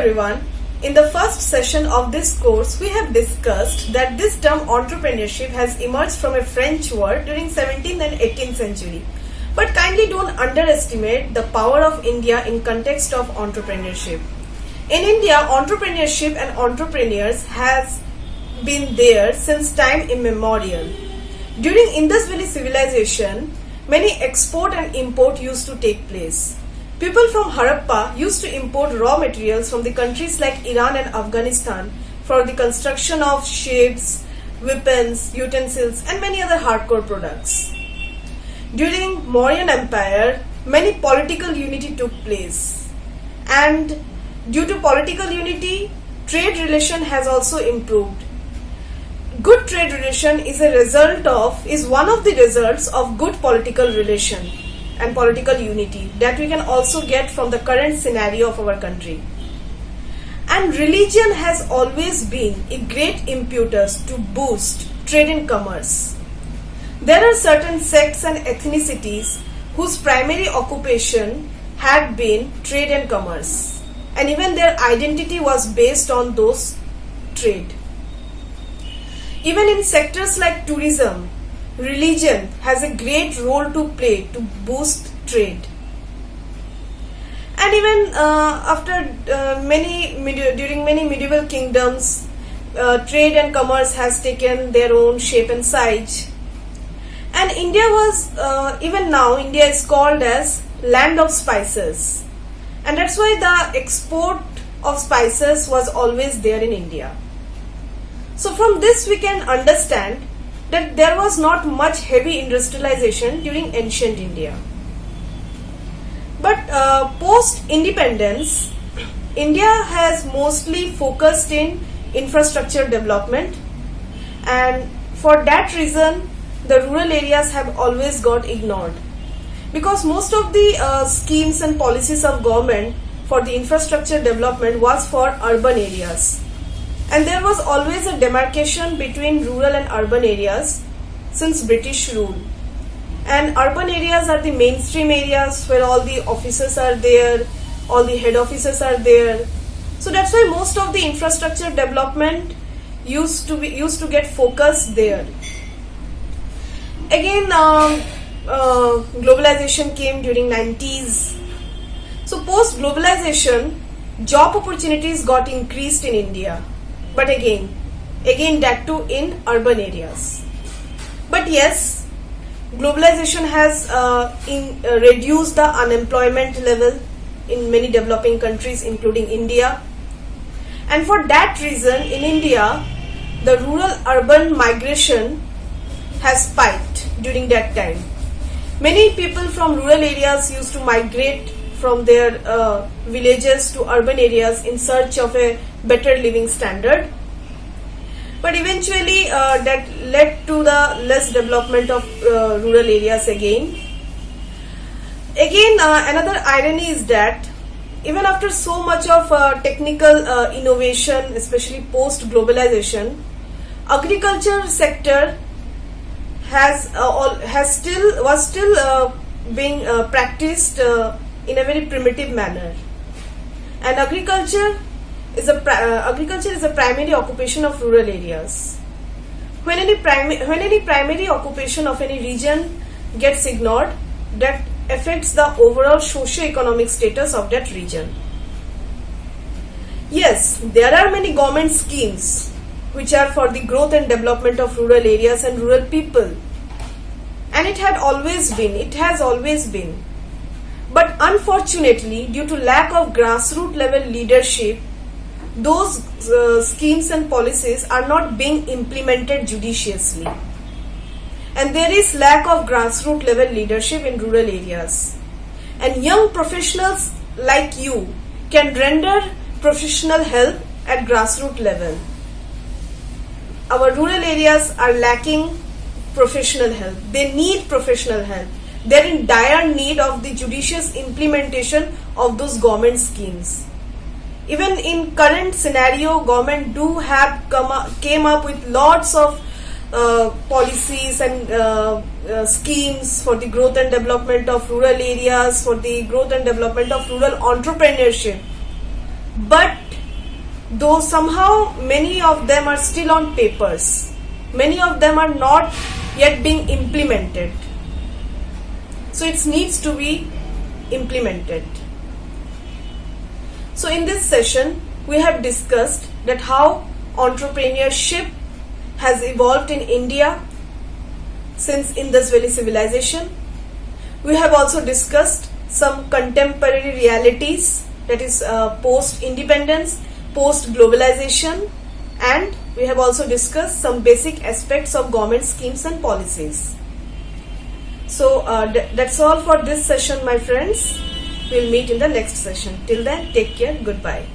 everyone. In the first session of this course, we have discussed that this term entrepreneurship has emerged from a French word during 17th and 18th century. But kindly don't underestimate the power of India in context of entrepreneurship. In India, entrepreneurship and entrepreneurs has been there since time immemorial. During Indus Valley civilization, many export and import used to take place. People from Harappa used to import raw materials from the countries like Iran and Afghanistan for the construction of shapes, weapons, utensils and many other hardcore products. During Mauryan Empire, many political unity took place, and due to political unity, trade relation has also improved. Good trade relation is one of the results of good political relation and political unity that we can also get from the current scenario of our country. And religion has always been a great impetus to boost trade and commerce. There are certain sects and ethnicities whose primary occupation had been trade and commerce, and even their identity was based on those trade. Even in sectors like tourism, religion has a great role to play to boost trade. And even during many medieval kingdoms, trade and commerce has taken their own shape and size. And India is called as land of spices. And that's why the export of spices was always there in India. So from this we can understand that there was not much heavy industrialization during ancient India. But post-independence, India has mostly focused in infrastructure development, and for that reason the rural areas have always got ignored, because most of the schemes and policies of government for the infrastructure development was for urban areas. And there was always a demarcation between rural and urban areas since British rule. And urban areas are the mainstream areas where all the offices are there, all the head offices are there. So that's why most of the infrastructure development used to get focused there. Again, globalization came during 90s. So post globalization, job opportunities got increased in India. But again that too in urban areas. But yes, globalization has reduced the unemployment level in many developing countries, including India. And for that reason, in India, the rural-urban migration has spiked during that time. Many people from rural areas used to migrate from their villages to urban areas in search of a better living standard. But eventually that led to the less development of rural areas again. Another irony is that even after so much of technical innovation, especially post-globalization, agriculture sector was still being practiced in a very primitive manner. And agriculture is a primary occupation of rural areas. When any primary occupation of any region gets ignored, that affects the overall socio-economic status of that region. Yes, there are many government schemes which are for the growth and development of rural areas and rural people. And it has always been. But unfortunately, due to lack of grassroots level leadership, those schemes and policies are not being implemented judiciously. And there is lack of grassroots level leadership in rural areas. And young professionals like you can render professional help at grassroots level. Our rural areas are lacking professional help. They need professional help. They're in dire need of the judicious implementation of those government schemes. Even in current scenario, government came up with lots of policies and schemes for the growth and development of rural areas, for the growth and development of rural entrepreneurship. But though somehow many of them are still on papers. Many of them are not yet being implemented. So it needs to be implemented. So in this session, we have discussed that how entrepreneurship has evolved in India since Indus Valley civilization. We have also discussed some contemporary realities, that is post-independence, post-globalization, and we have also discussed some basic aspects of government schemes and policies. So that's all for this session, my friends. We'll meet in the next session. Till then, take care. Goodbye.